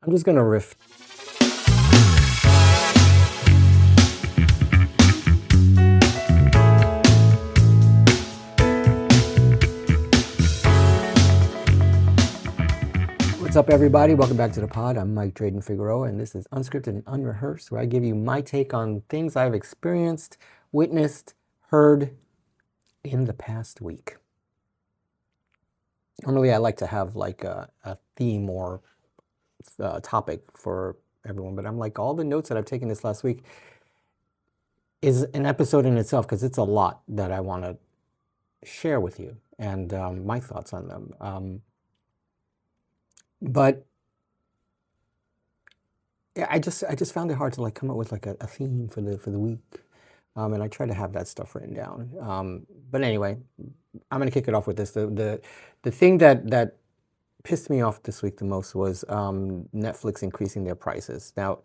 I'm just gonna riff. What's up, everybody? Welcome back to the pod. I'm Mike Dreyden Figueroa, and this is Unscripted and Unrehearsed, where I give you my take on things I've experienced, witnessed, heard in the past week. Normally, I like to have like a theme or topic for everyone, but I'm like, all the notes that I've taken this last week is an episode in itself, because it's a lot that I want to share with you and my thoughts on them. But yeah, I just found it hard to like come up with like a theme for the week, and I try to have that stuff written down. But anyway, I'm gonna kick it off with this. The thing that pissed me off this week the most was Netflix increasing their prices. Now,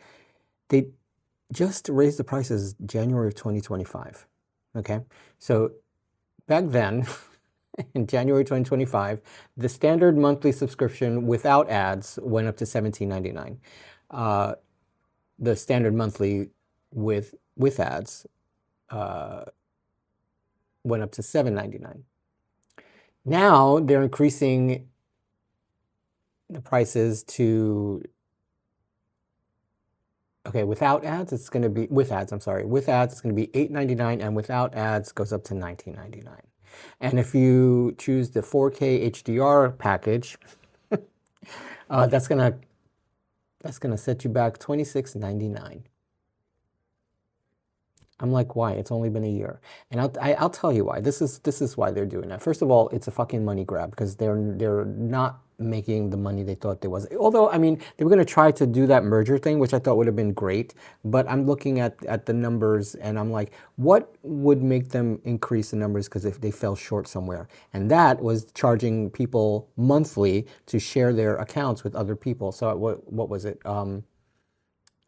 they just raised the prices January of 2025. Okay, so back then. In January 2025, the standard monthly subscription without ads went up to $17.99. The standard monthly with ads went up to $7.99. Now they're increasing the prices to, okay, without ads it's going to be, with ads, I'm sorry, with ads it's going to be $8.99, and without ads goes up to $19.99. And if you choose the 4K HDR package, that's gonna set you back $26.99. I'm like, why? It's only been a year, and I'll tell you why. This is why they're doing that. First of all, it's a fucking money grab, because they're not making the money they thought there was. Although, I mean, they were going to try to do that merger thing, which I thought would have been great. But I'm looking at the numbers, and I'm like, what would make them increase the numbers? Because if they fell short somewhere, and that was charging people monthly to share their accounts with other people. So what was it?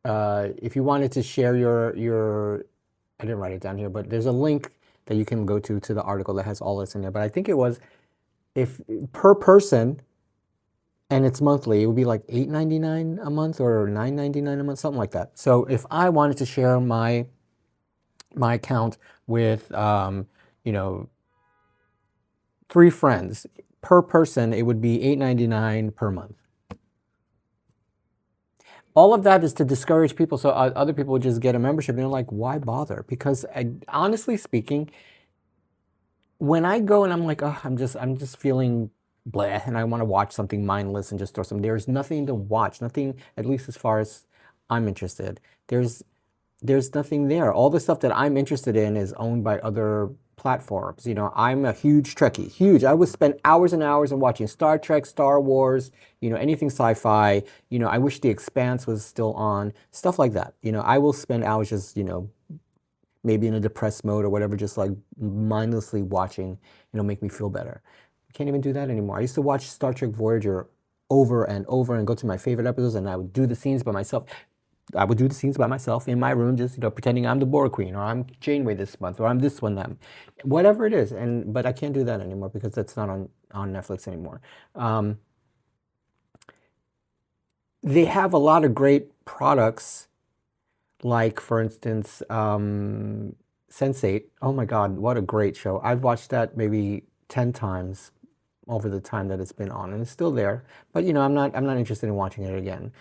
If you wanted to share your I didn't write it down here, but there's a link that you can go to the article that has all this in there. But I think it was, if per person, and it's monthly, it would be like $8.99 a month or $9.99 a month, something like that. So if I wanted to share my account with, 3 friends, per person, it would be $8.99 per month. All of that is to discourage people, so other people would just get a membership, and they're like, why bother? Because honestly speaking, when I go and I'm like, oh, I'm just feeling blah, and I want to watch something mindless and just throw some, there's nothing to watch, nothing, at least as far as I'm interested. There's nothing there. All the stuff that I'm interested in is owned by other platforms. I'm a huge Trekkie, huge. I would spend hours and hours in watching Star Trek, Star Wars, anything sci-fi. I wish The Expanse was still on, stuff like that. I will spend hours just, maybe in a depressed mode or whatever, just like mindlessly watching, make me feel better. I can't even do that anymore. I used to watch Star Trek Voyager over and over and go to my favorite episodes, and I would do the scenes by myself. I would do the scenes by myself in my room, just pretending I'm the Borg Queen, or I'm Janeway this month, or I'm this one, them, whatever it is. But I can't do that anymore, because that's not on Netflix anymore. They have a lot of great products, like, for instance, Sense8. Oh my God, what a great show! I've watched that maybe 10 times over the time that it's been on, and it's still there. But I'm not interested in watching it again.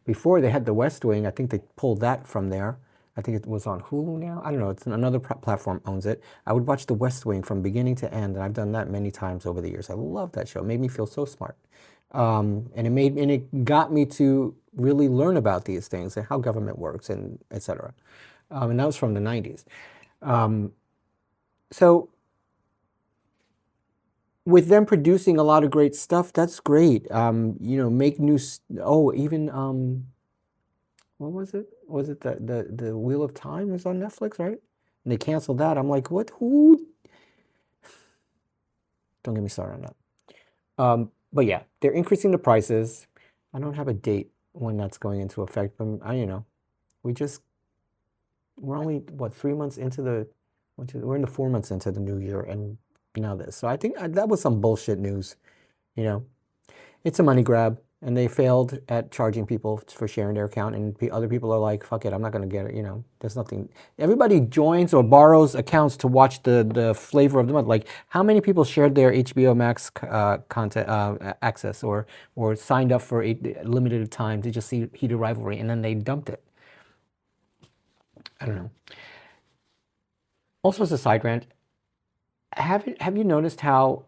Before they had The West Wing. I think they pulled that from there. I think it was on Hulu now. I don't know. It's another platform owns it. I would watch The West Wing from beginning to end, and I've done that many times over the years. I love that show. It made me feel so smart, and it got me to really learn about these things and how government works, and etc. And that was from the 90s. So with them producing a lot of great stuff, that's great. Make new. Even what was it? Was it the Wheel of Time was on Netflix, right? And they canceled that. I'm like, what? Who? Don't get me started on that. But yeah, they're increasing the prices. I don't have a date when that's going into effect, but we're only 3 months into we're in the 4 months into the new year, and now this. So I think that was some bullshit news. It's a money grab. and they failed at charging people for sharing their account, and other people are like, fuck it, I'm not going to get it, there's nothing. Everybody joins or borrows accounts to watch the flavor of the month. Like, how many people shared their HBO Max content access, or signed up for a limited time to just see Heated Rivalry, and then they dumped it? I don't know. Also, as a side rant, have you noticed how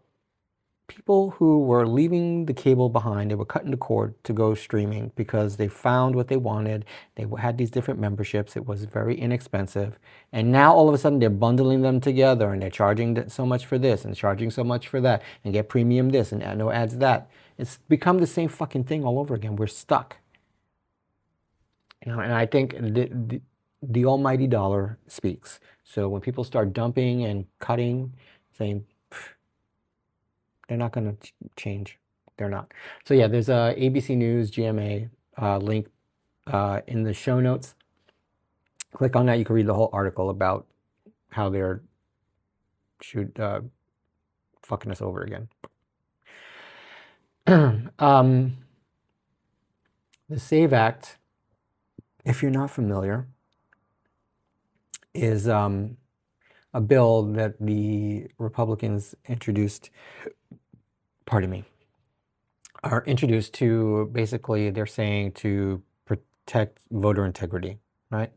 people who were leaving the cable behind, they were cutting the cord to go streaming because they found what they wanted. They had these different memberships. It was very inexpensive. And now all of a sudden they're bundling them together, and they're charging so much for this and charging so much for that, and get premium this and no ads that. It's become the same fucking thing all over again. We're stuck. And I think the almighty dollar speaks. So when people start dumping and cutting, saying, they're not going to change. They're not. So yeah, there's a ABC News GMA link in the show notes. Click on that. You can read the whole article about how they're fucking us over again. The SAVE Act, if you're not familiar, is a bill that the Republicans introduced, are introduced to, basically, they're saying, to protect voter integrity, right?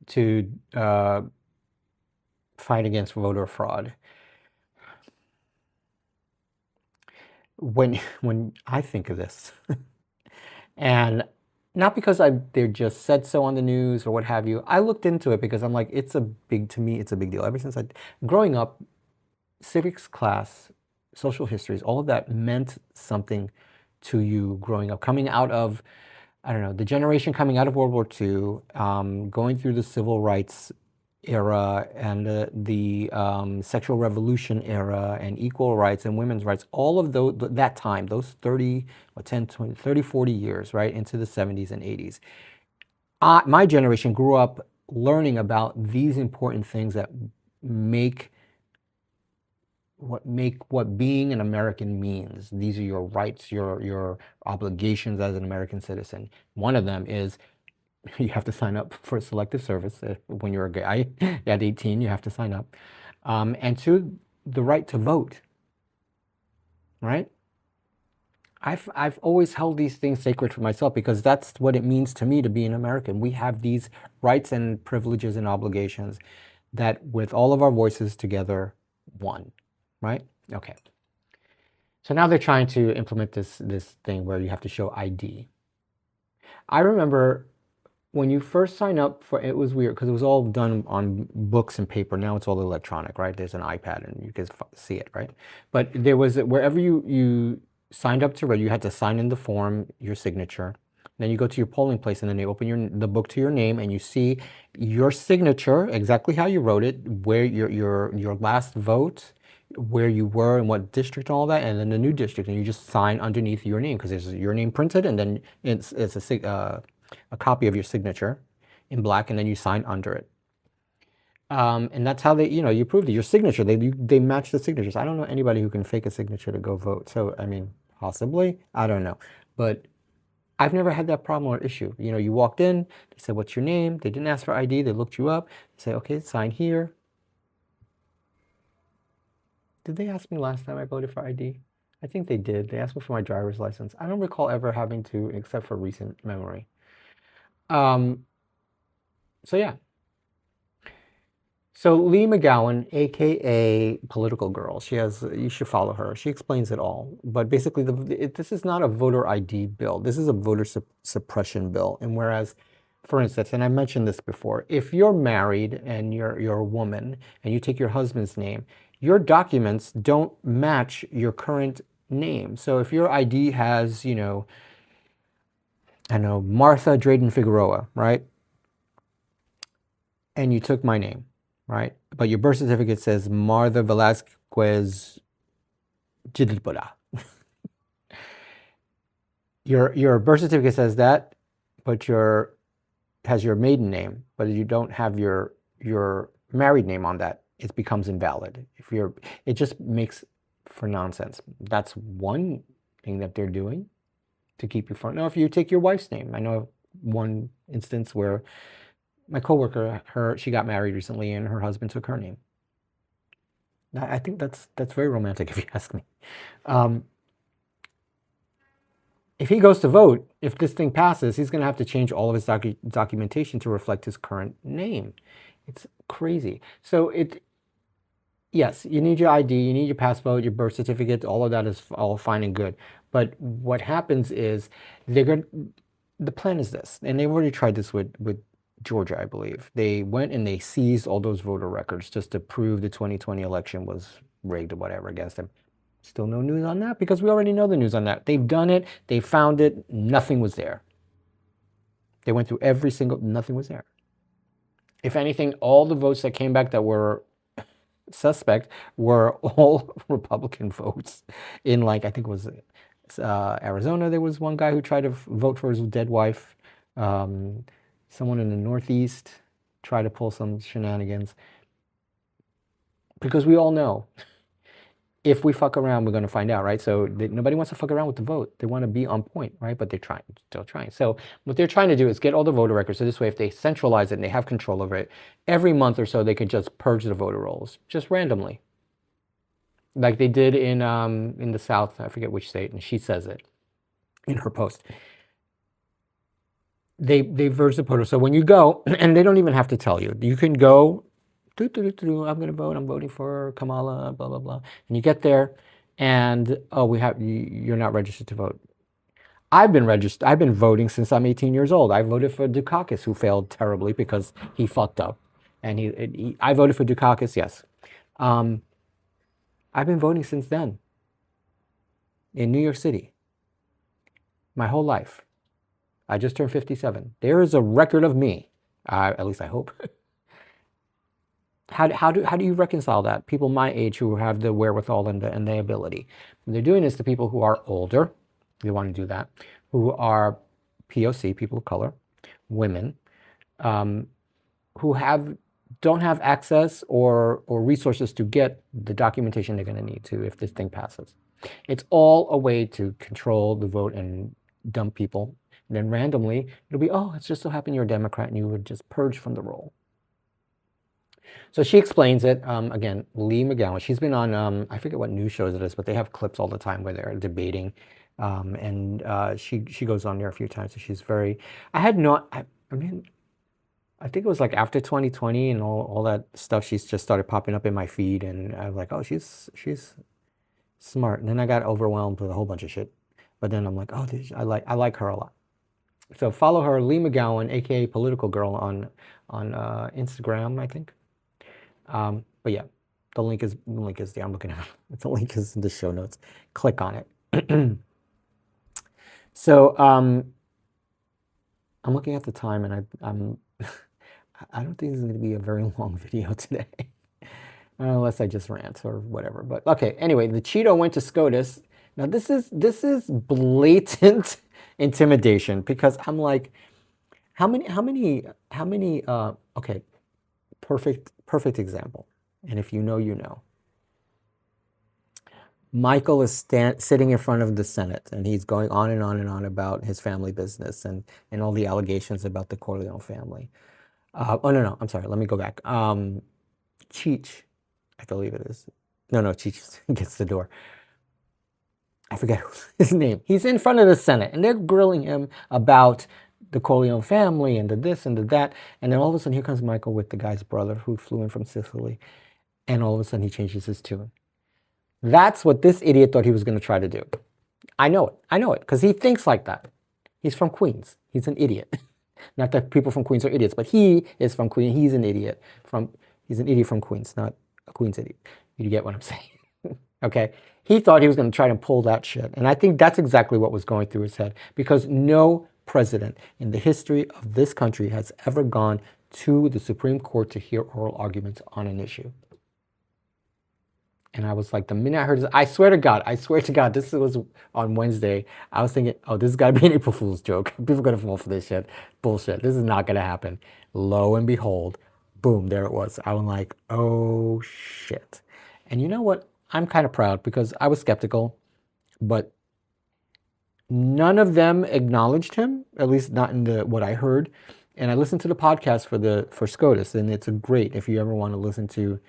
To fight against voter fraud. When I think of this, and not because they just said so on the news or what have you, I looked into it because I'm like, to me, it's a big deal. Ever since growing up, civics class, social histories, all of that meant something to you growing up. Coming out of, I don't know, the generation coming out of World War II, going through the civil rights era and the sexual revolution era and equal rights and women's rights, all of that time, those 30, 40 years, right, into the 70s and 80s. My generation grew up learning about these important things that make what being an American means. These are your rights, your obligations as an American citizen. One of them is you have to sign up for selective service. When you're a guy at 18, you have to sign up. And two, the right to vote, right? I've always held these things sacred for myself because that's what it means to me to be an American. We have these rights and privileges and obligations that, with all of our voices together, won. Right? Okay. So now they're trying to implement this thing where you have to show ID. I remember when you first sign up for it was weird because it was all done on books and paper. Now it's all electronic, right? There's an iPad and you can see it, right? But there was, wherever you signed up to read, you had to sign in the form, your signature. Then you go to your polling place, and then they open the book to your name, and you see your signature, exactly how you wrote it, where your last vote, where you were and what district and all that, and then the new district, and you just sign underneath your name because there's your name printed, and then it's a copy of your signature in black, and then you sign under it. And that's how they, you proved it. Your signature, they match the signatures. I don't know anybody who can fake a signature to go vote. So, I mean, possibly, I don't know. But I've never had that problem or issue. You walked in, they said, what's your name? They didn't ask for ID. They looked you up. They said, okay, sign here. Did they ask me last time I voted for ID? I think they did. They asked me for my driver's license. I don't recall ever having to, except for recent memory. So yeah. So Lee McGowan, aka Political Girl, you should follow her. She explains it all. But basically, this is not a voter ID bill. This is a voter suppression bill. And whereas, for instance, and I mentioned this before, if you're married and you're a woman and you take your husband's name, your documents don't match your current name. So if your ID has, Martha Dreyden Figueroa, right? And you took my name, right? But your birth certificate says Martha Velasquez Jidlipura. Your birth certificate says that, but has your maiden name, but you don't have your married name on that. It becomes invalid. It just makes for nonsense. That's one thing that they're doing. to keep you from. Now, if you take your wife's name, I know one instance where my coworker, she got married recently, and her husband took her name. I think that's very romantic, if you ask me. If he goes to vote, if this thing passes, he's going to have to change all of his documentation to reflect his current name. It's crazy. So yes, you need your ID, you need your passport, your birth certificate, all of that is all fine and good. But what happens is the plan is this, and they've already tried this with Georgia, I believe. They went and they seized all those voter records just to prove the 2020 election was rigged or whatever against them. Still no news on that, because we already know the news on that. They've done it, they found it, nothing was there. They went through every single, nothing was there. If anything, all the votes that came back that were suspect were all Republican votes. In, like, I think it was Arizona, there was one guy who tried to vote for his dead wife. Someone in the Northeast tried to pull some shenanigans. Because we all know, if we fuck around, we're going to find out, right? So nobody wants to fuck around with the vote. They want to be on point, right? But they're still trying. So what they're trying to do is get all the voter records. So this way, if they centralize it and they have control over it, every month or so, they could just purge the voter rolls, just randomly. Like they did in the South, I forget which state, and she says it in her post. They purge the voter. So when you go, and they don't even have to tell you, you can go, I'm going to vote, I'm voting for Kamala, blah, blah, blah. And you get there, and, oh, you're not registered to vote. I've been voting since I'm 18 years old. I voted for Dukakis, who failed terribly because he fucked up. And I voted for Dukakis, yes. I've been voting since then in New York City, my whole life. I just turned 57. There is a record of me, at least I hope. How do you reconcile that? People my age who have the wherewithal and the ability. And they're doing this to people who are older, they want to do that, who are POC, people of color, women, who don't have access or resources to get the documentation they're going to need to if this thing passes. It's all a way to control the vote and dump people. And then randomly, it'll be, oh, it's just so happened you're a Democrat and you would just purge from the roll. So she explains it, again, Lee McGowan. She's been on, I forget what news shows it is, but they have clips all the time where they're debating. She goes on there a few times. So she's very, I mean, I think it was like after 2020 and all that stuff, she's just started popping up in my feed. And I was like, oh, she's smart. And then I got overwhelmed with a whole bunch of shit. But then I'm like, oh, I like her a lot. So follow her, Lee McGowan, aka Political Girl, on Instagram, I think. But yeah, the link is there. I'm looking at it. The link is in the show notes. Click on it. So I'm looking at the time, and I don't think this is going to be a very long video today, unless I just rant or whatever. But okay, anyway, the Cheeto went to SCOTUS. Now this is blatant intimidation, because I'm like, how many? Okay, perfect example. And if you know, you know. Michael is sitting in front of the Senate, and he's going on and on and on about his family business and all the allegations about the Corleone family. Oh, no, I'm sorry. Let me go back. Cheech, I believe it is. No, Cheech gets the door. I forget his name. He's in front of the Senate, and they're grilling him about the Corleone family and the this and the that. And then all of a sudden, here comes Michael with the guy's brother who flew in from Sicily. And all of a sudden, he changes his tune. That's what this idiot thought he was going to try to do. I know it, because he thinks like that. He's from Queens. He's an idiot. Not that people from Queens are idiots, but he is from Queens. He's an idiot from Queens, not a Queens idiot. You get what I'm saying? Okay? He thought he was going to try to pull that shit. And I think that's exactly what was going through his head, because no president in the history of this country has ever gone to the Supreme Court to hear oral arguments on an issue. And I was like, the minute I heard this, I swear to God, this was on Wednesday. I was thinking, oh, this has got to be an April Fool's joke. People are going to fall for this shit. Bullshit. This is not going to happen. Lo and behold, boom, there it was. I was like, oh, shit. And you know what? I'm kind of proud, because I was skeptical, but None of them acknowledged him, at least not in what I heard. And I listened to the podcast for SCOTUS, and it's great if you ever want to listen to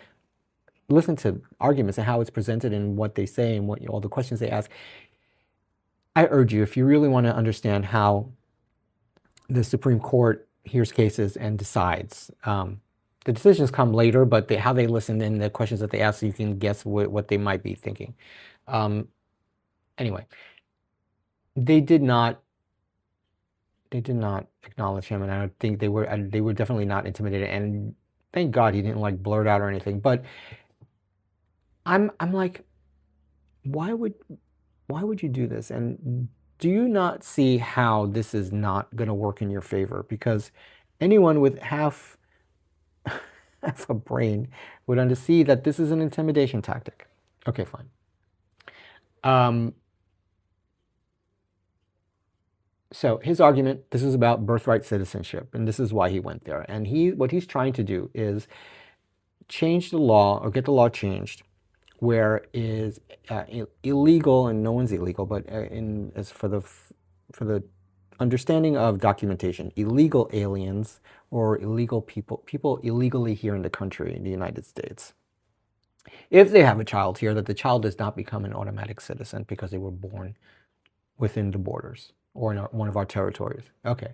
arguments and how it's presented and what they say and what all the questions they ask. I urge you, if you really want to understand how the Supreme Court hears cases and decides. The decisions come later, but how they listen and the questions that they ask, you can guess what they might be thinking. Anyway, they did not acknowledge him, and I don't think they were definitely not intimidated. And thank God he didn't like blurt out or anything. But I'm like, why would you do this? And do you not see how this is not going to work in your favor? Because anyone with half a brain would see that this is an intimidation tactic. Okay, fine. So his argument, this is about birthright citizenship, and this is why he went there. And what he's trying to do is change the law, or get the law changed, where it is illegal, and no one's illegal, but as for the understanding of documentation, illegal aliens or illegal people illegally here in the country, in the United States, if they have a child here, that the child does not become an automatic citizen because they were born within the borders or in one of our territories. Okay.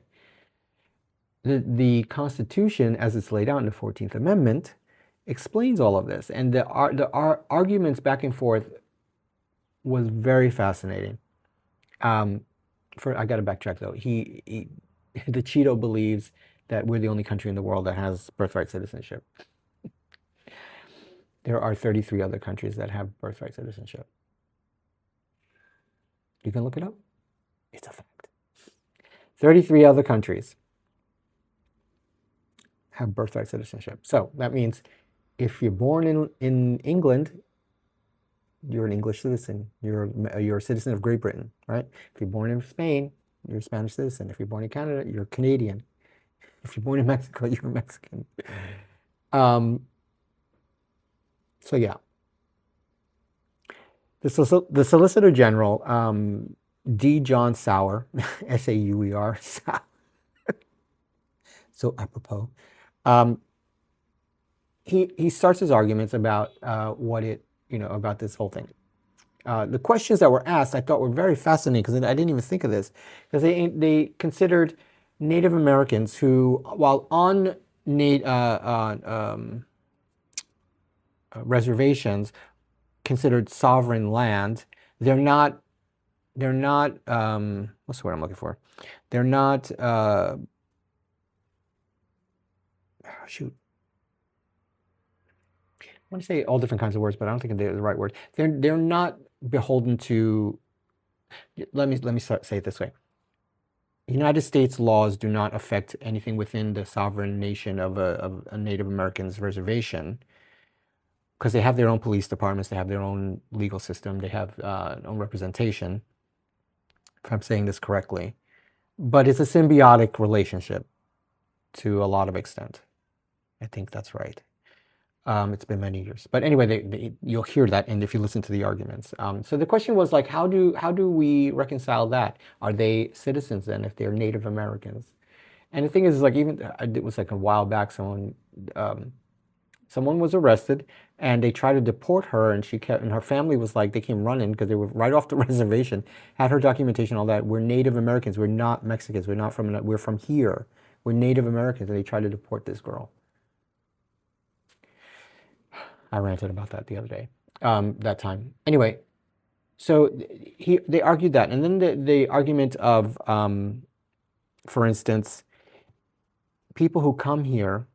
The Constitution, as it's laid out in the 14th Amendment, explains all of this. And the arguments back and forth was very fascinating. I got to backtrack though. The Cheeto believes that we're the only country in the world that has birthright citizenship. There are 33 other countries that have birthright citizenship. You can look it up. It's a fact. 33 other countries have birthright citizenship. So that means if you're born in England, you're an English citizen. You're a citizen of Great Britain, right? If you're born in Spain, you're a Spanish citizen. If you're born in Canada, you're Canadian. If you're born in Mexico, you're Mexican. So yeah. The Solicitor General, D. John Sauer, S-A-U-E-R, so apropos. He starts his arguments about about this whole thing. The questions that were asked I thought were very fascinating, because I didn't even think of this, because they considered Native Americans who, while on reservations considered sovereign land, they're not what's the word I'm looking for? They're not shoot. I want to say all different kinds of words, but I don't think they're the right word. They're not beholden to. Let me say it this way. United States laws do not affect anything within the sovereign nation of a Native American's reservation, because they have their own police departments, they have their own legal system, they have own representation, if I'm saying this correctly. But it's a symbiotic relationship to a lot of extent. I think that's right. It's been many years. But anyway, you'll hear that, and if you listen to the arguments. So the question was like, how do we reconcile that? Are they citizens then if they're Native Americans? And the thing is, like, even it was like a while back, someone was arrested, and they tried to deport her, and her family was like, they came running because they were right off the reservation, had her documentation, all that. We're Native Americans. We're not Mexicans. We're from here. We're Native Americans, and they tried to deport this girl. I ranted about that the other day, that time. Anyway, so they argued that. And then the argument of, for instance, people who come here,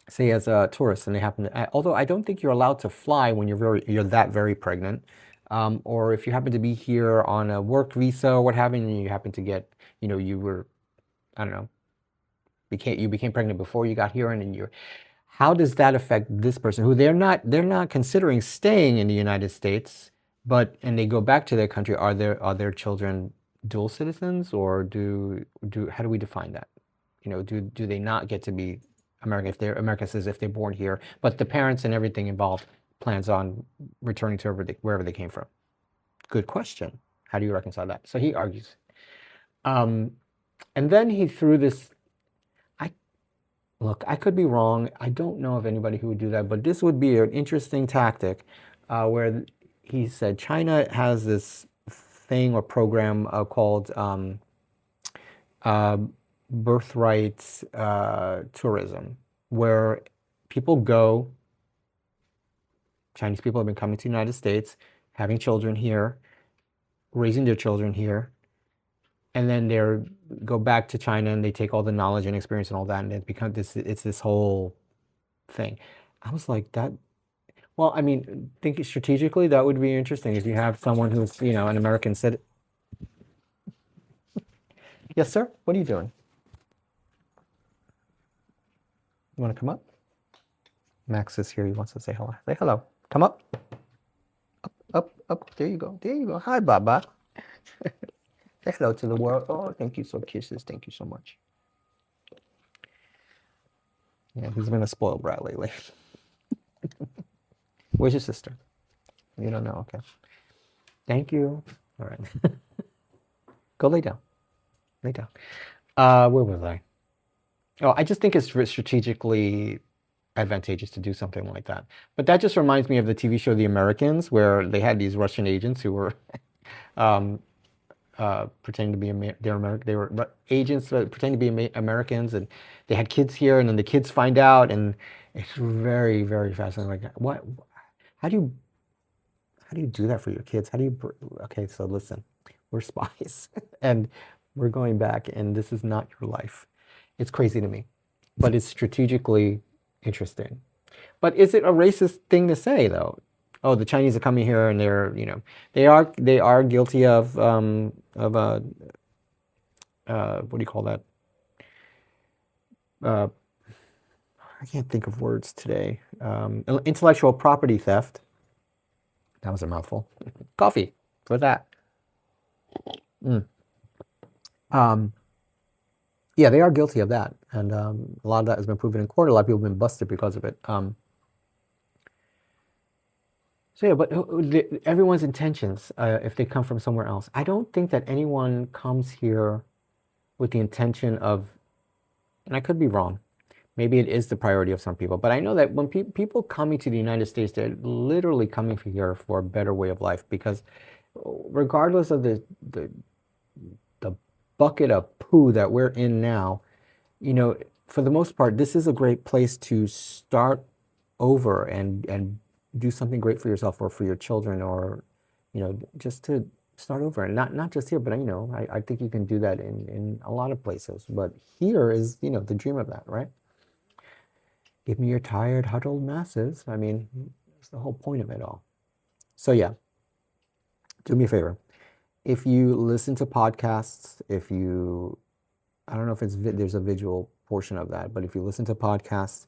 say as a tourist, and they happen to, although I don't think you're allowed to fly when you're that very pregnant, or if you happen to be here on a work visa or what have you, and you happen to get, you were, I don't know, you became pregnant before you got here, and then how does that affect this person who they're not considering staying in the United States, and they go back to their country? Are their children dual citizens, or how do we define that? Do they not get to be American if they're American citizens if they're born here, but the parents and everything involved plans on returning to wherever they came from? Good question. How do you reconcile that? So he argues. And then he threw this, look, I could be wrong. I don't know of anybody who would do that, but this would be an interesting tactic where he said China has this thing or program called Birthright tourism, where people go, Chinese people have been coming to the United States, having children here, raising their children here, and then they go back to China and they take all the knowledge and experience and all that, and it's this whole thing. I was like, that, well, I mean, thinking strategically, that would be interesting if you have someone who's, an American citizen. Yes, sir? What are you doing? You want to come up? Max is here. He wants to say hello. Say hello. Come up. Up. There you go. There you go. Hi, Baba. Say hello to the world. Oh, thank you. So kisses. Thank you so much. Yeah, he's been a spoiled brat lately. Where's your sister? You don't know. Okay. Thank you. All right. Go lay down. Lay down. Where was I? Oh, I just think it's strategically advantageous to do something like that. But that just reminds me of the TV show The Americans, where they had these Russian agents who were pretending to be they were agents pretending to be Americans, and they had kids here, and then the kids find out, and it's very, very fascinating. Like, what? How do you do that for your kids? Okay, so listen, we're spies, and we're going back, and this is not your life. It's crazy to me, but it's strategically interesting. But is it a racist thing to say, though? Oh, the Chinese are coming here, and they're, they are guilty of what do you call that? I can't think of words today. Intellectual property theft. That was a mouthful. Coffee for that. Yeah, they are guilty of that, and a lot of that has been proven in court. A lot of people have been busted because of it. So yeah, but everyone's intentions, if they come from somewhere else, I don't think that anyone comes here with the intention of, and I could be wrong, maybe it is the priority of some people, but I know that when people coming to the United States, they're literally coming here for a better way of life, because regardless of the bucket of poo that we're in now, for the most part, this is a great place to start over and do something great for yourself or for your children, or just to start over. And not just here, but I think you can do that in a lot of places, but here is the dream of that, right? Give me your tired, huddled masses. I mean, that's the whole point of it all. So yeah, do me a favor. If you listen to podcasts, I don't know if there's a visual portion of that, but if you listen to podcasts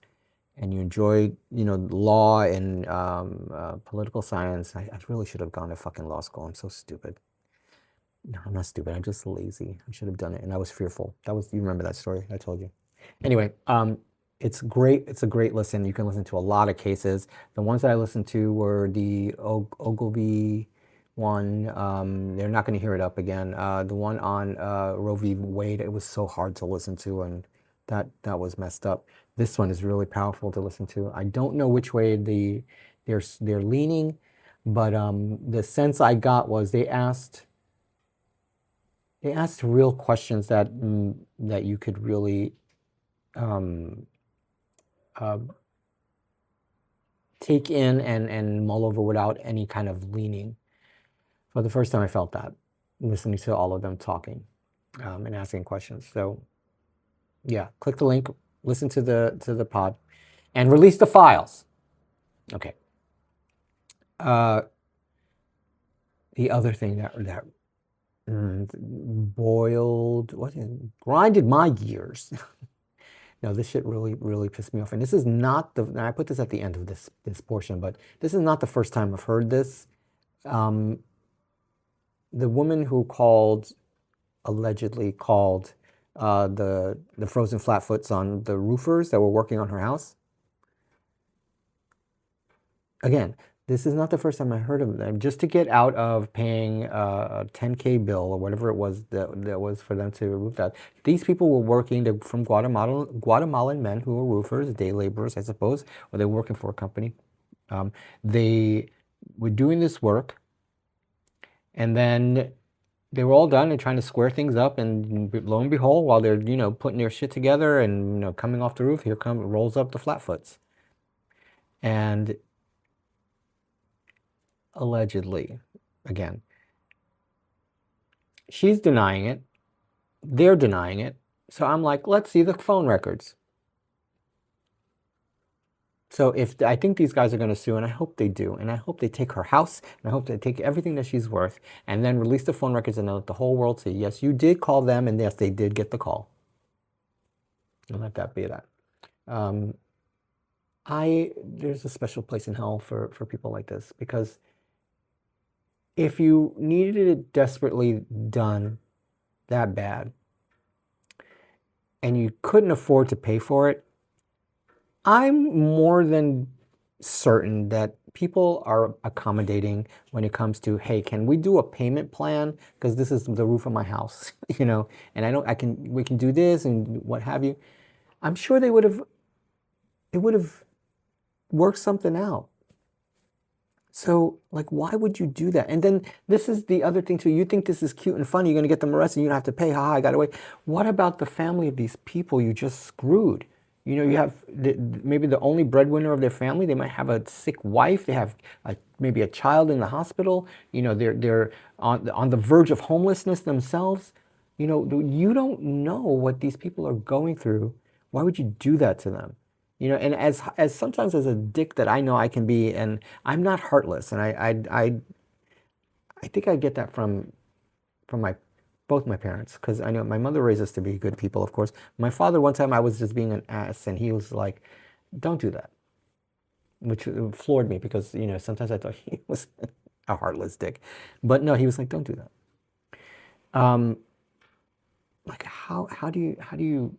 and you enjoy, law and political science, I really should have gone to fucking law school. I'm so stupid. No, I'm not stupid. I'm just lazy. I should have done it, and I was fearful. You remember that story I told you. Anyway, it's great. It's a great listen. You can listen to a lot of cases. The ones that I listened to were the Ogilvy one. They're not going to hear it up again. The one on Roe v. Wade, it was so hard to listen to, and that was messed up. This one is really powerful to listen to. I don't know which way they're leaning, but the sense I got was they asked real questions that you could really take in and mull over without any kind of leaning. For the first time, I felt that, listening to all of them talking and asking questions. So yeah, click the link, listen to the pod, and release the files. Okay. The other thing that grinded my gears. No, this shit really, really pissed me off. And this is not and I put this at the end of this portion, but this is not the first time I've heard this. The woman who allegedly called the frozen flatfoots on the roofers that were working on her house. Again, This is not the first time I heard of them. Just to get out of paying a 10K bill or whatever it was that was for them to roof that. These people were working from Guatemalan men who were roofers, day laborers, I suppose, or they were working for a company. They were doing this work, and then they were all done and trying to square things up, and lo and behold, while they're putting their shit together and coming off the roof, rolls up the Flatfoots, and allegedly, again, she's denying it, they're denying it. So I'm like, let's see the phone records. So I think these guys are going to sue, and I hope they do, and I hope they take her house, and I hope they take everything that she's worth, and then release the phone records and let the whole world see, yes, you did call them, and yes, they did get the call. And let that be that. There's a special place in hell for people like this, because if you needed it desperately done that bad, and you couldn't afford to pay for it, I'm more than certain that people are accommodating when it comes to, hey, can we do a payment plan? Because this is the roof of my house, and we can do this and what have you. I'm sure it would have worked something out. So, like, why would you do that? And then this is the other thing too. You think this is cute and funny. You're going to get them arrested. You don't have to pay. I got away. What about the family of these people you just screwed? You have maybe the only breadwinner of their family. They might have a sick wife. They have maybe a child in the hospital. They're on the verge of homelessness themselves. You don't know what these people are going through. Why would you do that to them? And as sometimes as a dick that I know I can be, and I'm not heartless, and I think I get that from both my parents, because I know my mother raised us to be good people, of course. My father, one time I was just being an ass, and he was like, "Don't do that," which floored me, because sometimes I thought he was a heartless dick, but no, he was like, "Don't do that." Like how do you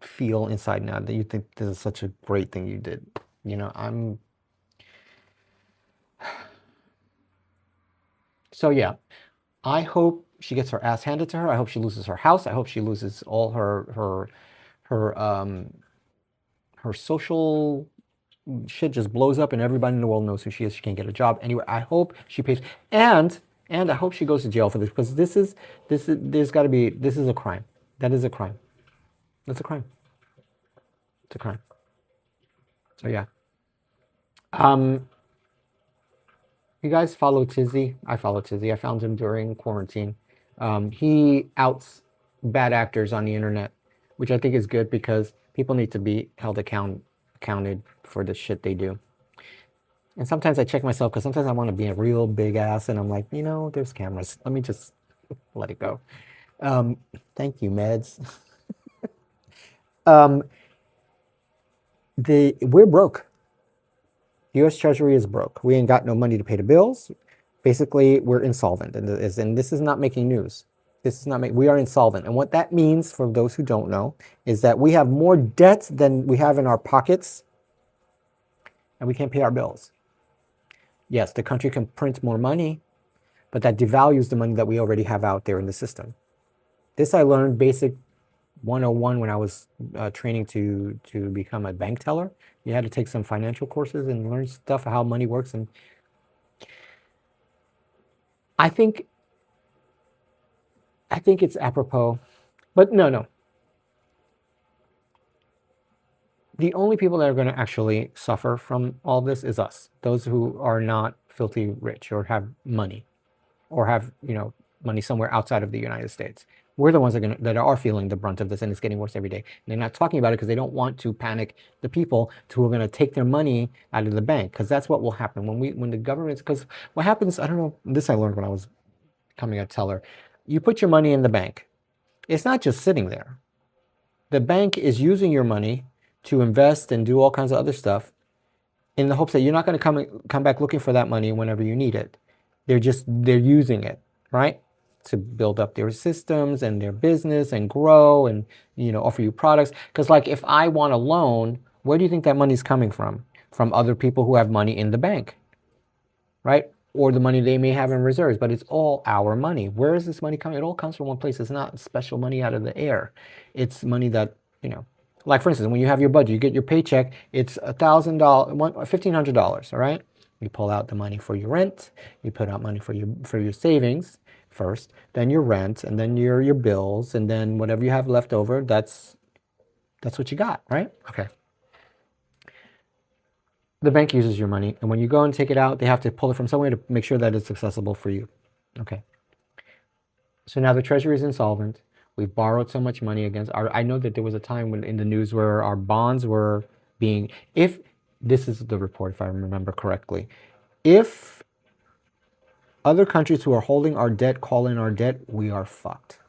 feel inside now that you think this is such a great thing you did? So yeah, I hope she gets her ass handed to her. I hope she loses her house. I hope she loses all her social shit just blows up, and everybody in the world knows who she is. She can't get a job anywhere. I hope she pays, and I hope she goes to jail for this, because this is a crime. That is a crime. That's a crime. It's a crime. So yeah. You guys follow Tizzy? I follow Tizzy. I found him during quarantine. He outs bad actors on the internet, which I think is good, because people need to be held accounted for the shit they do. And sometimes I check myself, because sometimes I want to be a real big ass, and I'm like, there's cameras. Let me just let it go. Thank you, meds. We're broke. U.S. Treasury is broke. We ain't got no money to pay the bills. Basically, we're insolvent, and this is not making news. We are insolvent, and what that means, for those who don't know, is that we have more debt than we have in our pockets, and we can't pay our bills. Yes, the country can print more money, but that devalues the money that we already have out there in the system. This I learned basic 101 when I was training to become a bank teller. You had to take some financial courses and learn stuff, how money works. And I think it's apropos, but no. The only people that are going to actually suffer from all this is us, those who are not filthy rich or have money, or have money somewhere outside of the United States. We're the ones that are feeling the brunt of this, and it's getting worse every day. And they're not talking about it because they don't want to panic the people who are going to take their money out of the bank, because that's what will happen when the government's. Because what happens, I don't know, this I learned when I was becoming a teller. You put your money in the bank. It's not just sitting there. The bank is using your money to invest and do all kinds of other stuff, in the hopes that you're not going to come back looking for that money whenever you need it. They're using it, right, to build up their systems and their business and grow and offer you products. Because like, if I want a loan, where do you think that money's coming from? From other people who have money in the bank. right? Or the money they may have in reserves, but it's all our money. Where is this money coming? It all comes from one place. It's not special money out of the air. It's money that, like for instance, when you have your budget, you get your paycheck, it's $1,000, $1,500, all right? You pull out the money for your rent, you put out money for your savings first, then your rent, and then your bills, and then whatever you have left over, that's what you got, right? Okay. The bank uses your money, and when you go and take it out, they have to pull it from somewhere to make sure that it's accessible for you. Okay. So now the Treasury is insolvent. We've borrowed so much money against I know that there was a time when in the news where our bonds were being, if this is the report, if I remember correctly, if other countries who are holding our debt call in our debt, we are fucked.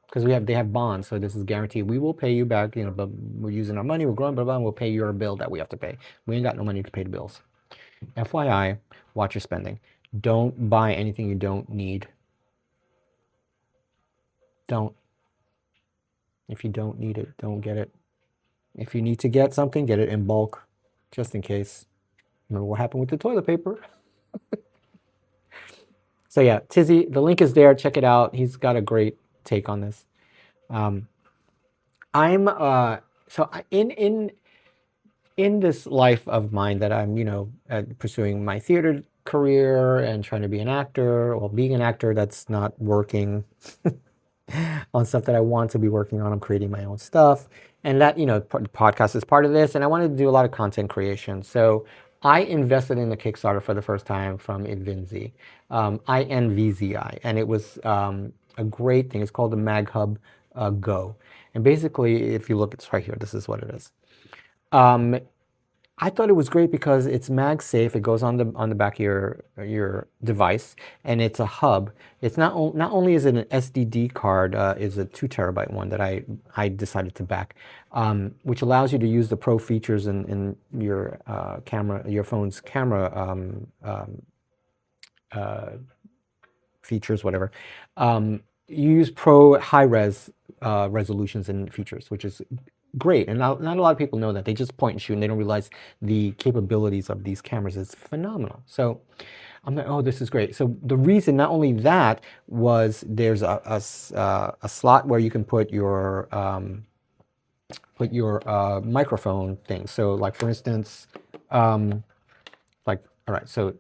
Because they have bonds, so this is guaranteed. We will pay you back, but we're using our money, we're growing, blah, blah, and we'll pay your bill that we have to pay. We ain't got no money to pay the bills. FYI, watch your spending. Don't buy anything you don't need. Don't. If you don't need it, don't get it. If you need to get something, get it in bulk, just in case. Remember what happened with the toilet paper? So yeah, Tizzy, the link is there. Check it out. He's got a great take on this. In this life of mine that I'm pursuing my theater career and trying to be an actor, or being an actor that's not working on stuff that I want to be working on. I'm creating my own stuff, and that podcast is part of this, and I wanted to do a lot of content creation. So I invested in the Kickstarter for the first time from INVZI, INVZI, and it was a great thing. It's called the MagHub Go, and basically, if you look, it's right here. This is what it is. I thought it was great because it's mag safe. It goes on the back of your device, and it's a hub. It's not only is it an SSD card, is a 2 terabyte one that I decided to back, which allows you to use the pro features in your camera, your phone's camera features, whatever. You use pro high res resolutions and features, which is great, and not a lot of people know that. They just point and shoot, and they don't realize the capabilities of these cameras is phenomenal. So I'm like, oh, this is great. So the reason, not only that, was there's a slot where you can put your microphone thing. So like for instance, all right. So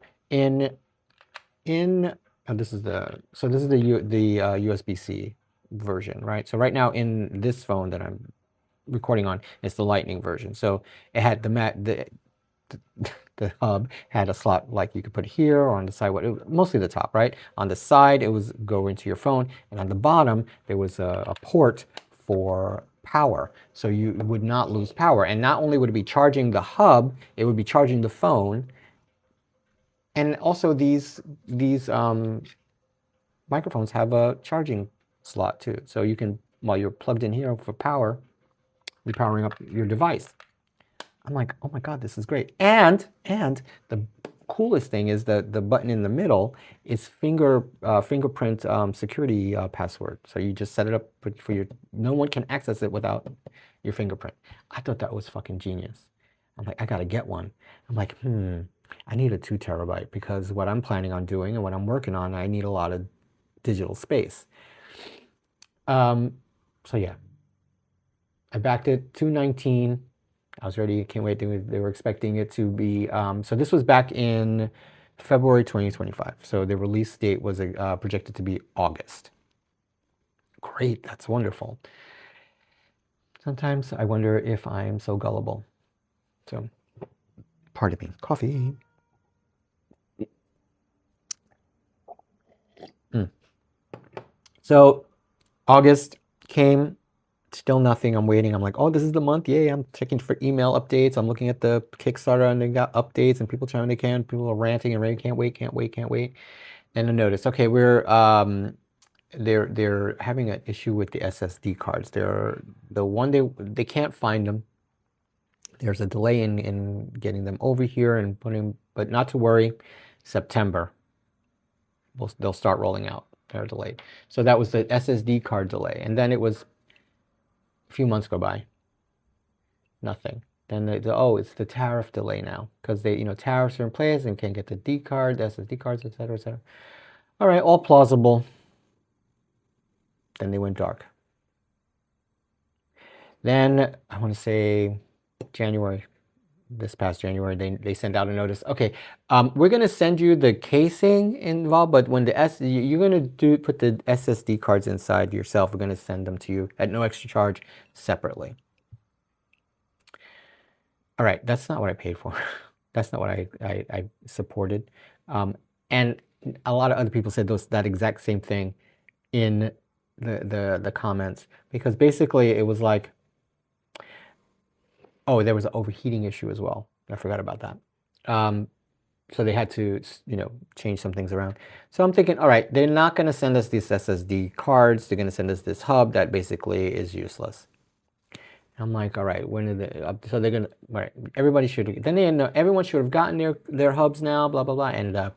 this is the USB-C version, right? So right now in this phone that I'm recording on, it's the Lightning version. So it had the hub had a slot like you could put here or on the side, mostly the top, right? On the side, it was go into your phone, and on the bottom there was a port for power, so you would not lose power. And not only would it be charging the hub, it would be charging the phone. And also these microphones have a charging slot too, so you can, while you're plugged in here for power, you're powering up your device. I'm like, oh my God, this is great. And the coolest thing is that the button in the middle is fingerprint security password. So you just set it up for no one can access it without your fingerprint. I thought that was fucking genius. I'm like, I gotta get one. I'm like, I need a 2 terabyte because what I'm planning on doing and what I'm working on, I need a lot of digital space. So yeah. I backed it, 219. I was ready, can't wait. They were expecting it to be, so this was back in February 2025. So the release date was projected to be August. Great, that's wonderful. Sometimes I wonder if I am so gullible. So, pardon me, coffee. So August came. Still nothing. I'm waiting. I'm like, oh, this is the month. Yay. I'm checking for email updates. I'm looking at the Kickstarter, and they got updates, and people trying they can. People are ranting and raving. Can't wait. And I noticed, okay, we're they're having an issue with the SSD cards. They can't find them. There's a delay in getting them over here and putting, but not to worry. September, they'll start rolling out. They're delayed. So that was the SSD card delay, and then it was. A few months go by, nothing. Then oh, it's the tariff delay now because they, tariffs are in place and can't get the D card, the SSD cards, et cetera, et cetera. All right, all plausible. Then they went dark. Then I want to say January, this past January, they sent out a notice. Okay, we're gonna send you the casing involved, but when you're gonna put the SSD cards inside yourself, we're gonna send them to you at no extra charge separately. All right, that's not what I paid for. That's not what I supported. And a lot of other people said that exact same thing in the comments, because basically it was like, oh, there was an overheating issue as well. I forgot about that. So they had to, change some things around. So I'm thinking, all right, they're not going to send us these SSD cards. They're going to send us this hub that basically is useless. I'm like, all right, when are they? So they're going to, all right, everybody should, then everyone should have gotten their hubs now, blah, blah, blah. And the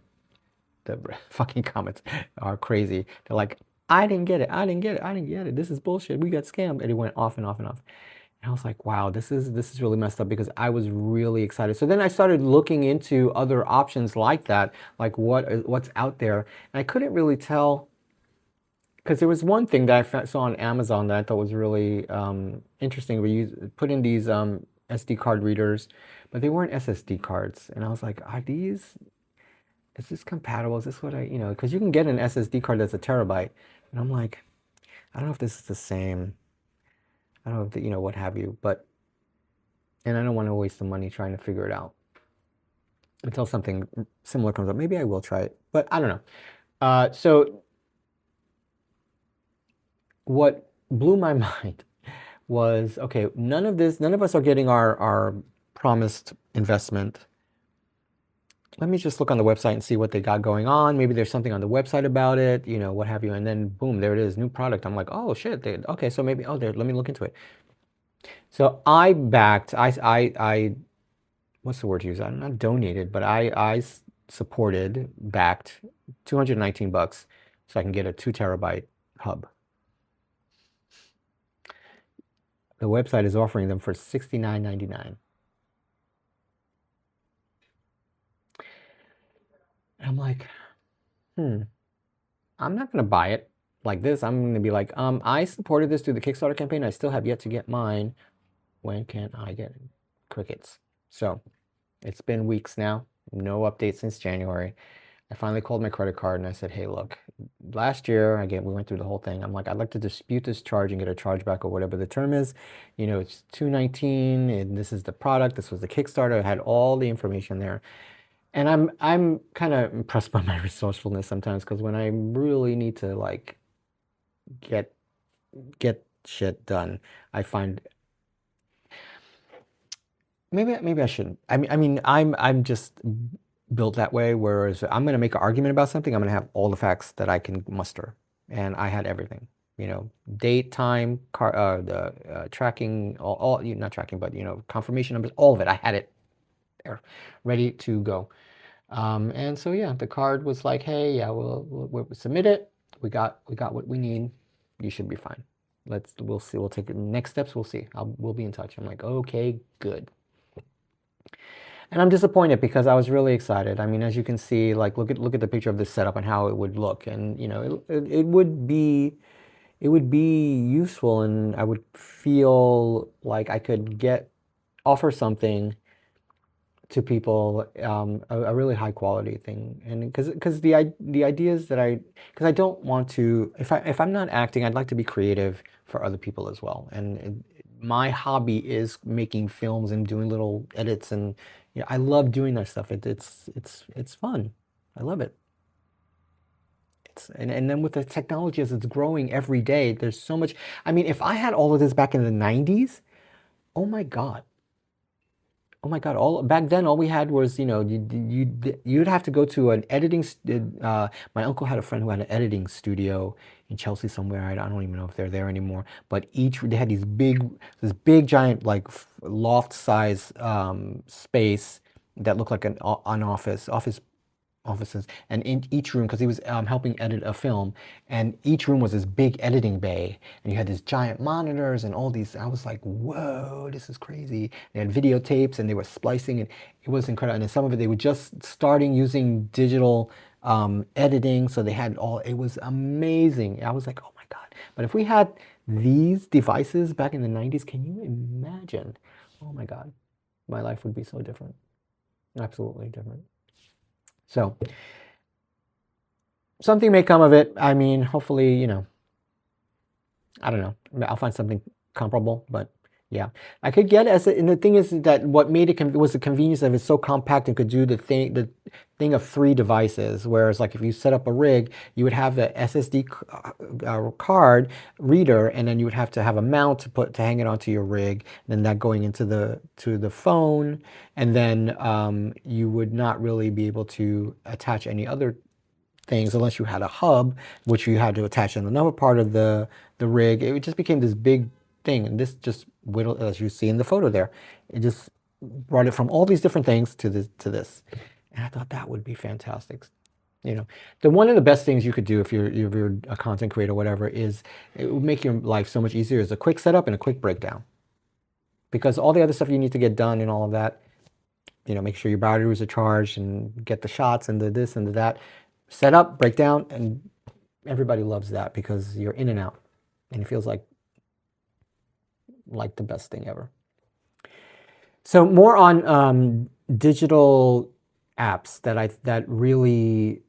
fucking comments are crazy. They're like, I didn't get it. I didn't get it. I didn't get it. This is bullshit. We got scammed. And it went off and off and off. And I was like, wow, this is really messed up, because I was really excited. So then I started looking into other options like that, like what's out there. And I couldn't really tell, because there was one thing that I saw on Amazon that I thought was really interesting. We put in these SD card readers, but they weren't SSD cards. And I was like, is this compatible? Is this what because you can get an SSD card that's a terabyte. And I'm like, I don't know if this is the same. I don't know if, what have you, and I don't want to waste the money trying to figure it out until something similar comes up. Maybe I will try it, but I don't know. So what blew my mind was, okay, none of us are getting our promised investment. Let me just look on the website and see what they got going on. Maybe there's something on the website about it, what have you. And then boom, there it is, new product. I'm like, oh shit, okay, so maybe, let me look into it. So I backed, what's the word to use? I'm not donated, but I supported, backed $219 so I can get a 2 terabyte hub. The website is offering them for $69.99. I'm like, I'm not going to buy it like this. I'm going to be like, I supported this through the Kickstarter campaign. I still have yet to get mine. When can I get it? Crickets. So it's been weeks now. No update since January. I finally called my credit card and I said, hey, look, last year, again, we went through the whole thing. I'm like, I'd like to dispute this charge and get a chargeback or whatever the term is. It's $219 and this is the product. This was the Kickstarter. I had all the information there. And I'm kind of impressed by my resourcefulness sometimes, because when I really need to like get shit done, I find maybe I shouldn't. I mean I'm just built that way. Whereas I'm going to make an argument about something, I'm going to have all the facts that I can muster, and I had everything. Date, time, the tracking, all not tracking, but confirmation numbers, all of it. I had it there, ready to go. And so yeah, the card was like, hey, yeah, we'll submit it. We got what we need. You should be fine. We'll see. We'll take the next steps. We'll see. We'll be in touch. I'm like, okay, good. And I'm disappointed because I was really excited. I mean, as you can see, like look at the picture of this setup and how it would look, and it would be useful, and I would feel like I could offer something to people, a really high quality thing. And because the ideas that because I don't want to, if I'm not acting, I'd like to be creative for other people as well. And my hobby is making films and doing little edits, and I love doing that stuff. It's fun. I love it. And then with the technology as it's growing every day, there's so much. I mean, if I had all of this back in the 90s, oh my God. Oh my God! Back then, all we had was, you'd have to go to an editing. My uncle had a friend who had an editing studio in Chelsea somewhere. I don't even know if they're there anymore. But they had this big giant like loft size space that looked like an office offices, and in each room, because he was helping edit a film, and each room was this big editing bay, and you had these giant monitors and all these. I was like, whoa, this is crazy. They had videotapes and they were splicing, and it was incredible. And then some of it, they were just starting using digital editing, so they had all. It was amazing. I was like, oh my god. But if we had these devices back in the 90s, can you imagine? Oh my god, my life would be so different. Absolutely different. So something may come of it. I mean, hopefully, you know, I don't know. I'll find something comparable, but yeah, I could get it and the thing is that what made it was the convenience of it's so compact and could do the thing of 3 devices. Whereas like if you set up a rig, you would have the SSD card reader, and then you would have to have a mount to hang it onto your rig, and then that going into the phone, and then you would not really be able to attach any other things unless you had a hub, which you had to attach in another part of the rig. It just became this big thing, and this just whittled, as you see in the photo there, it just brought it from all these different things to this. And I thought that would be fantastic. You know, one of the best things you could do if you're a content creator or whatever is it would make your life so much easier, is a quick setup and a quick breakdown. Because all the other stuff you need to get done and all of that, you know, make sure your batteries are charged and get the shots and the this and the that. Set up, breakdown, and everybody loves that because you're in and out, and it feels like the best thing ever. So more on digital apps that really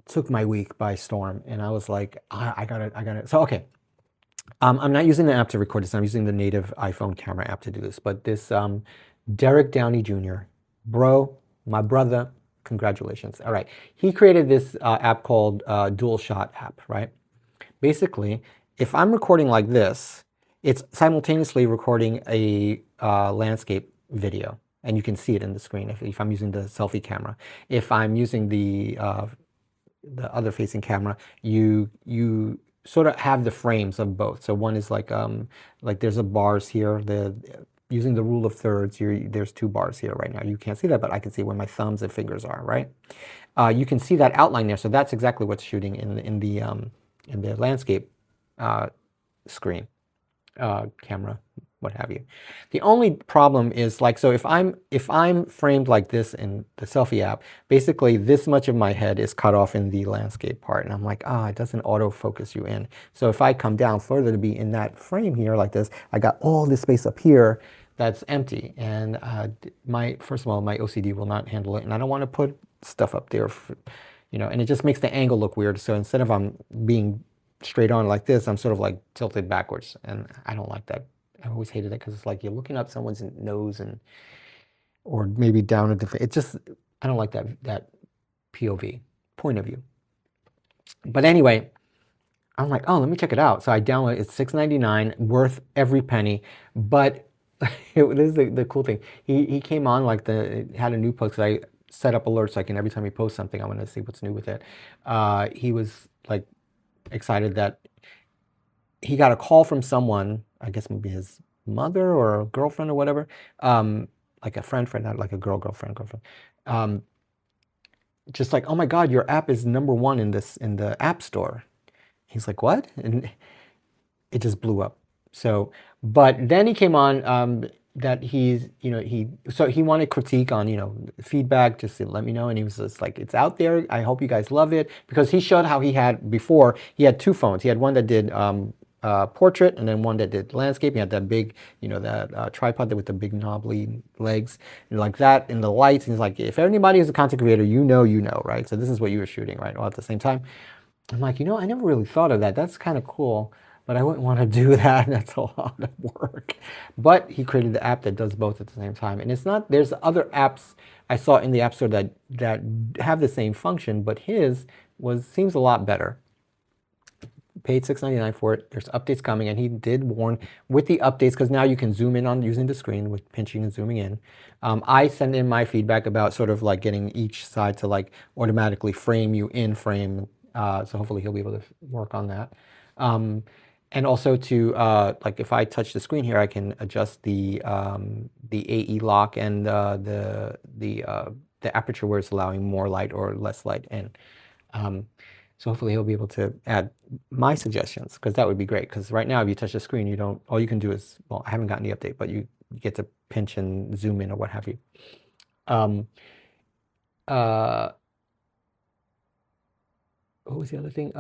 took my week by storm, and I was like, I gotta. So okay, I'm not using the app to record this. I'm using the native iPhone camera app to do this. But this Derek Downey Jr., my brother. Congratulations. All right. He created this app called DualShot app, right? Basically, if I'm recording like this, it's simultaneously recording a landscape video, and you can see it in the screen if I'm using the selfie camera. If I'm using the other facing camera, you sort of have the frames of both. So one is like there's a bars here, using the rule of thirds, there's 2 bars here right now. You can't see that, but I can see where my thumbs and fingers are, right? You can see that outline there, so that's exactly what's shooting in the landscape screen, camera, what have you. The only problem is like, so if I'm framed like this in the selfie app, basically this much of my head is cut off in the landscape part, and I'm like, it doesn't autofocus you in. So if I come down further to be in that frame here like this, I got all this space up here that's empty, and first of all, my OCD will not handle it, and I don't want to put stuff up there, you know, and it just makes the angle look weird. So instead of I'm being straight on like this, I'm sort of like tilted backwards, and I don't like that. I always hated it because it's like you're looking up someone's nose or maybe down at the face. It's just, I don't like that POV, point of view. But anyway, I'm like, let me check it out. So I download it. It's $6.99, worth every penny. But this is the cool thing. He came on like had a new post, because I set up alerts so I can, every time he posts something, I want to see what's new with it. He was like excited that he got a call from someone, I guess maybe his mother or a girlfriend or whatever, like a friend, not like a girlfriend. Just like, oh my God, your app is #1 in the App Store. He's like, what? And it just blew up. So, but then he came on that he's, you know, he wanted critique on, you know, feedback, just to let me know. And he was just like, it's out there. I hope you guys love it, because he showed how he had before. He had 2 phones. He had one that did portrait, and then one that did landscape. He had that big, you know, that tripod with the big knobbly legs, and like that, and the lights. And he's like, if anybody is a content creator, you know, right? So this is what you were shooting, right? All at the same time. I'm like, you know, I never really thought of that. That's kind of cool, but I wouldn't want to do that. That's a lot of work. But he created the app that does both at the same time. And it's not, there's other apps I saw in the App Store that have the same function, but his seems a lot better. Paid $6.99 for it. There's updates coming, and he did warn with the updates, because now you can zoom in on using the screen with pinching and zooming in. I send in my feedback about sort of like getting each side to like automatically frame you in frame. So hopefully he'll be able to work on that. And also to like if I touch the screen here, I can adjust the AE lock and the the aperture where it's allowing more light or less light in. So hopefully he'll be able to add my suggestions, because that would be great. Because right now, if you touch the screen, you don't, all you can do is, well, I haven't gotten the update, but you get to pinch and zoom in or what have you. What was the other thing?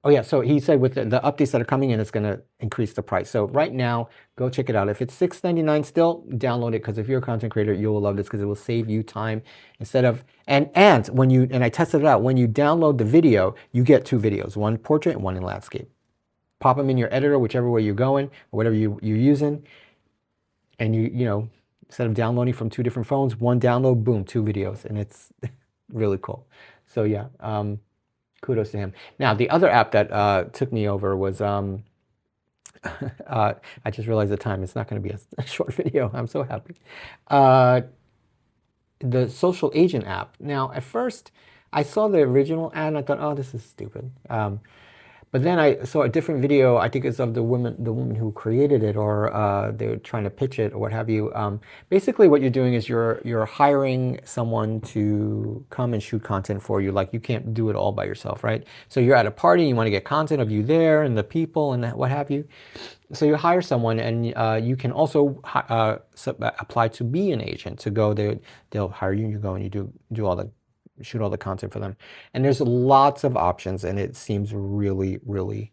Oh yeah, so he said with the updates that are coming in, it's going to increase the price. So right now, go check it out. If it's $6.99 still, download it, because if you're a content creator, you will love this, because it will save you time instead of, and when you, and I tested it out, when you download the video, you get 2 videos, one portrait and one in landscape. Pop them in your editor, whichever way you're going, or whatever you're using, and you know, instead of downloading from 2 different phones, one download, boom, 2 videos, and it's really cool. So yeah, kudos to him. Now, the other app that took me over was, I just realized the time. It's not going to be a short video. I'm so happy. The Social Agent app. Now, at first, I saw the original ad and I thought, oh, this is stupid. But then I saw a different video, I think it's of the woman who created it, or they were trying to pitch it or what have you. Basically what you're doing is you're hiring someone to come and shoot content for you. Like, you can't do it all by yourself, right? So you're at a party, you want to get content of you there and the people and what have you. So you hire someone, and you can also apply to be an agent, to go there. They'll hire you, and you go and you shoot all the content for them. And there's lots of options, and it seems really, really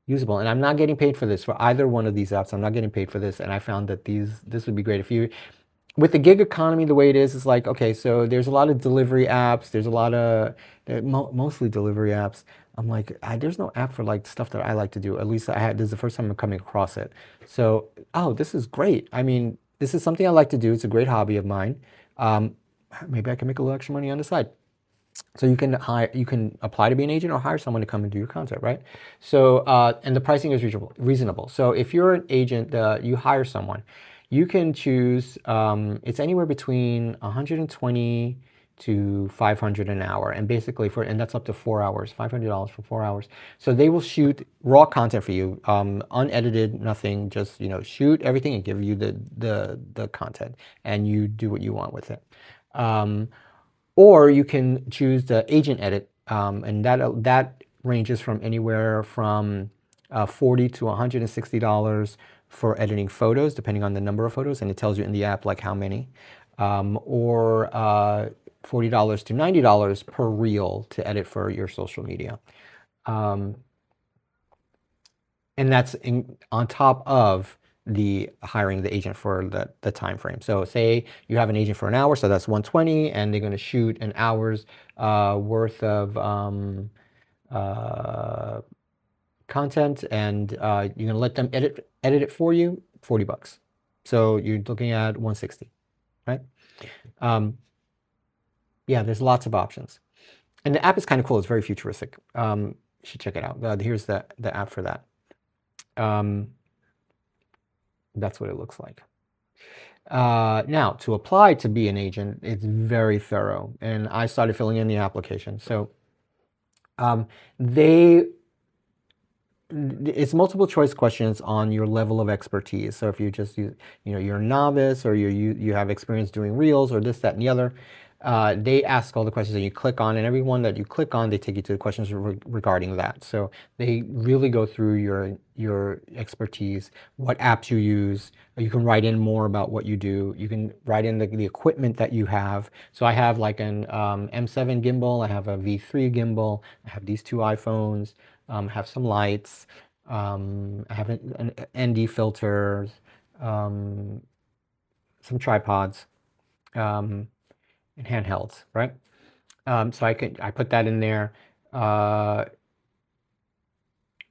usable. And I'm not getting paid for this, for either one of these apps. I'm not getting paid for this. And I found that this would be great if you, with the gig economy the way it is, it's like, okay, so there's a lot of delivery apps. There's a lot of, mostly delivery apps. I'm like, there's no app for like stuff that I like to do. At least this is the first time I'm coming across it. So, oh, this is great. I mean, this is something I like to do. It's a great hobby of mine. Maybe I can make a little extra money on the side. So you can apply to be an agent or hire someone to come and do your content, right? So, and the pricing is reasonable. So if you're an agent, you hire someone, you can choose, it's anywhere between 120 to 500 an hour. And basically and that's up to 4 hours, $500 for 4 hours. So they will shoot raw content for you, unedited, nothing, just, you know, shoot everything and give you the content, and you do what you want with it. Or you can choose the agent edit, and that ranges from anywhere from $40 to $160 for editing photos, depending on the number of photos, and it tells you in the app like how many, or $40 to $90 per reel to edit for your social media. And that's on top of the hiring the agent for the time frame. So say you have an agent for an hour, so that's 120, and they're going to shoot an hour's worth of content, and you're going to let them edit it for you, $40. So you're looking at 160, right? Yeah, there's lots of options, and the app is kind of cool. It's very futuristic. You should check it out. Here's the app for that. That's what it looks like. Now, to apply to be an agent, it's very thorough, and I started filling in the application. So it's multiple choice questions on your level of expertise. So if you just you're a novice, or you have experience doing reels, or this, that, and the other, they ask all the questions that you click on, and every one that you click on, they take you to the questions regarding that. So they really go through your expertise, what apps you use. You can write in more about what you do. You can write in the equipment that you have. So I have like an M7 gimbal, I have a V3 gimbal, I have these 2 iPhones, have some lights, I have an ND filters, some tripods, and handhelds, right? So I put that in there, and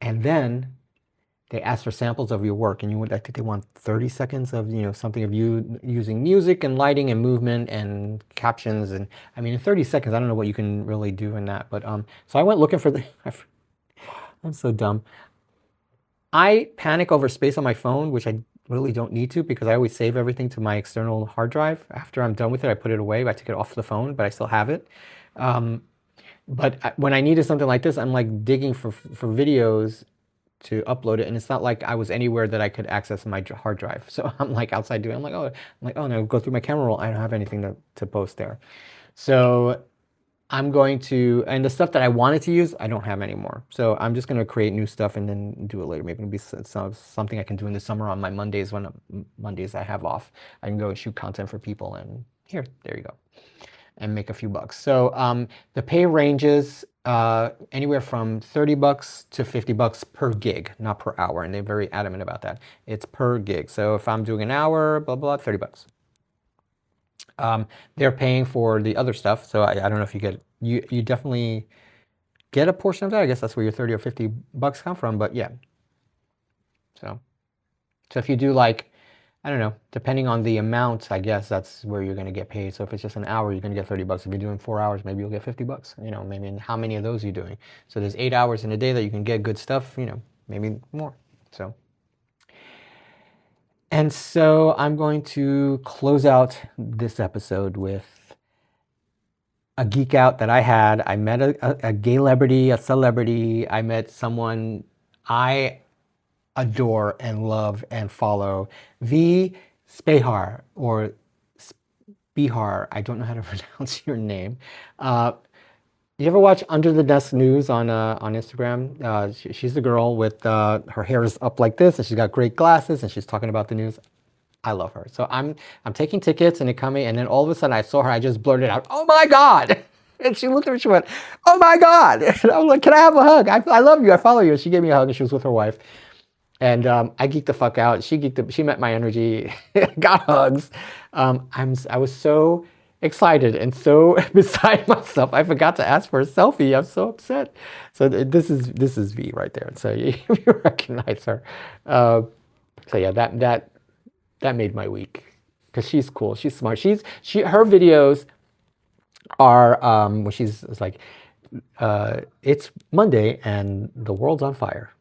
then they ask for samples of your work, and I think they want 30 seconds of something of you using music and lighting and movement and captions. And I mean, in 30 seconds, I don't know what you can really do in that. But so I went looking for I'm so dumb. I panic over space on my phone, which I really don't need to, because I always save everything to my external hard drive. After I'm done with it, I put it away. I took it off the phone, but I still have it. But when I needed something like this, I'm like digging for videos to upload it, and it's not like I was anywhere that I could access my hard drive. So I'm like outside doing. I'm like, oh no, go through my camera roll. I don't have anything to post there. So I'm going to, and the stuff that I wanted to use, I don't have anymore. So I'm just going to create new stuff and then do it later. Maybe it'll be something I can do in the summer on my Mondays when Mondays I have off. I can go and shoot content for people, and there you go, and make a few bucks. So the pay ranges anywhere from $30 to $50 per gig, not per hour. And they're very adamant about that. It's per gig. So if I'm doing an hour, blah, blah, $30. They're paying for the other stuff. So I don't know if you get, you definitely get a portion of that. I guess that's where your 30 or $50 come from, but yeah. So if you do like, I don't know, depending on the amount, I guess that's where you're going to get paid. So if it's just an hour, you're going to get $30. If you're doing 4 hours, maybe you'll get $50, you know, maybe how many of those are you doing? So there's 8 hours in a day that you can get good stuff, you know, maybe more. So. And so I'm going to close out this episode with a geek out that I had. I met a gay celebrity, a celebrity. I met someone I adore and love and follow, V Spehar or Spehar. I don't know how to pronounce your name. You ever watch Under the Desk News on Instagram? She's the girl with her hair is up like this, and she's got great glasses, and she's talking about the news. I love her. So I'm taking tickets, and it coming, and then all of a sudden I saw her. I just blurted out, "Oh my God!" And she looked at me. She went, "Oh my God!" And I was like, "Can I have a hug? I love you. I follow you." And she gave me a hug, and she was with her wife. And I geeked the fuck out. She met my energy, got hugs. I was so excited and so beside myself. I forgot to ask for a selfie. I'm so upset. So this is V right there. So you recognize her. So yeah, that made my week because she's cool. She's smart. Her videos are when it's like it's Monday and the world's on fire.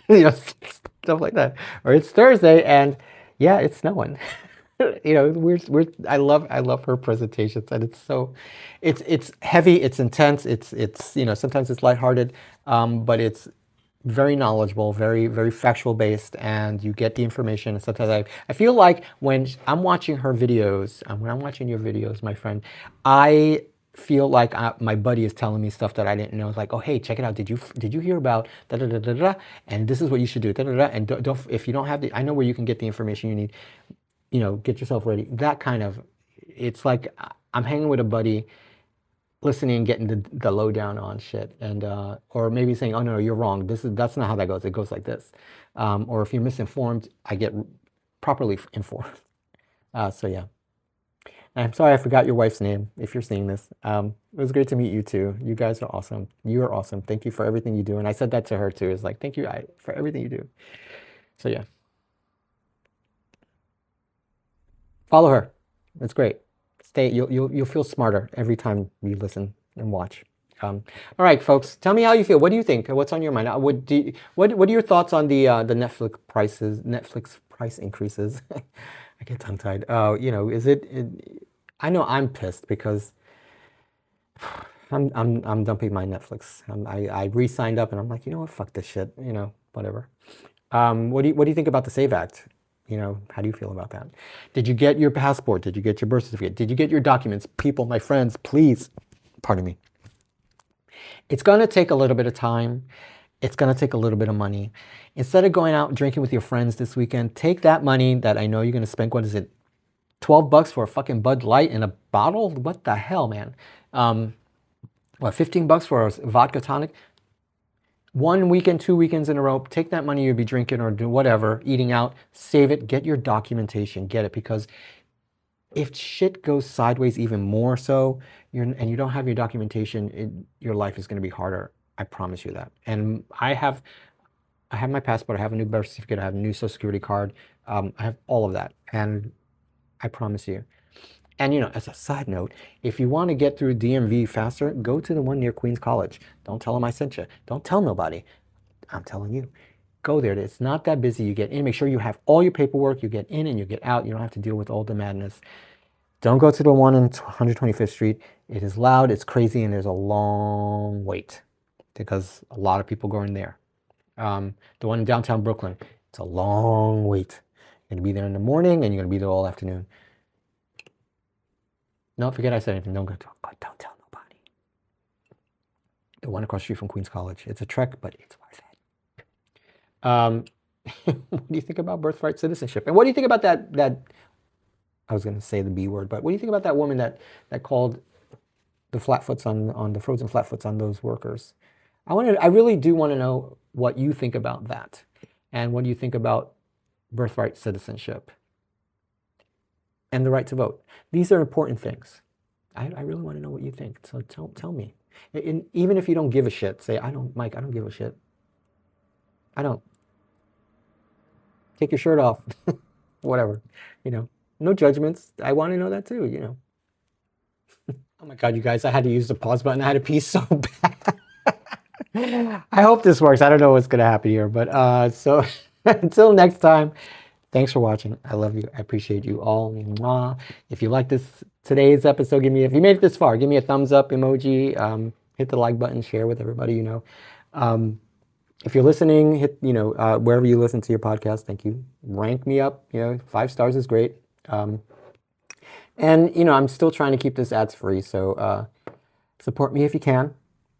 You know, stuff like that. Or it's Thursday and yeah, it's snowing. You know, I love her presentations, and it's heavy, it's intense, it's you know, sometimes it's lighthearted, but it's very knowledgeable, very, very factual based, and you get the information. And sometimes I feel like when I'm watching her videos, and when I'm watching your videos, my friend, I feel like my buddy is telling me stuff that I didn't know. It's like, oh hey, check it out. Did you hear about da da da da da? And this is what you should do. Da da da. And don't if you don't have I know where you can get the information you need. You know, get yourself ready. That kind of, it's like I'm hanging with a buddy, listening and getting the lowdown on shit, and or maybe saying, oh no, you're wrong. That's not how that goes. It goes like this. Or if you're misinformed, I get properly informed. So yeah. I'm sorry I forgot your wife's name, if you're seeing this. It was great to meet you too. You guys are awesome. You are awesome. Thank you for everything you do. And I said that to her too. It's like, thank you for everything you do. So yeah. Follow her. It's great. You'll feel smarter every time you listen and watch. All right, folks. Tell me how you feel. What do you think? What's on your mind? What are your thoughts on the Netflix price increases? I get tongue-tied. You know, I know I'm pissed because I'm dumping my Netflix. I re-signed up and I'm like, you know what? Fuck this shit. You know, whatever. What do you think about the SAVE Act? You know, how do you feel about that? Did you get your passport? Did you get your birth certificate? Did you get your documents? People, my friends, please, pardon me. It's going to take a little bit of time. It's going to take a little bit of money. Instead of going out drinking with your friends this weekend, take that money that I know you're going to spend, what is it, $12 for a fucking Bud Light in a bottle? What the hell, man? What, $15 for a vodka tonic? 1 weekend, 2 weekends in a row, take that money you'd be drinking or do whatever, eating out, save it, get your documentation, get it, because if shit goes sideways even more so, and you don't have your documentation, your life is going to be harder. I promise you that. And I have my passport, I have a new birth certificate, I have a new social security card, I have all of that, and I promise you. And you know, as a side note, if you want to get through DMV faster, go to the one near Queens College. Don't tell them I sent you. Don't tell nobody. I'm telling you. Go there. It's not that busy. You get in. Make sure you have all your paperwork. You get in and you get out. You don't have to deal with all the madness. Don't go to the one on 125th Street. It is loud, it's crazy, and there's a long wait because a lot of people go in there. The one in downtown Brooklyn. It's a long wait. You're going to be there in the morning and you're going to be there all afternoon. No, forget I said anything. Don't tell nobody. The one across the street from Queens College. It's a trek, but it's worth it. What do you think about birthright citizenship? And what do you think about that I was going to say the B word, but what do you think about that woman that called the flatfoots on the frozen flatfoots on those workers? I really do want to know what you think about that. And what do you think about birthright citizenship and the right to vote? These are important things. I really want to know what you think. So tell me. And even if you don't give a shit, say, Mike, I don't give a shit. I don't. Take your shirt off. Whatever. No judgments. I want to know that too, Oh my God, you guys, I had to use the pause button. I had to pee so bad. I hope this works. I don't know what's going to happen here, but so until next time, thanks for watching. I love you. I appreciate you all. Mwah. If you like today's episode, if you made it this far, give me a thumbs up emoji, hit the like button, share with everybody you know. If you're listening, hit, wherever you listen to your podcast, thank you. Rank me up, 5 stars is great. And, I'm still trying to keep this ads free, so support me if you can.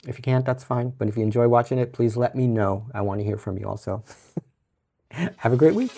If you can't, that's fine. But if you enjoy watching it, please let me know. I want to hear from you also. Have a great week.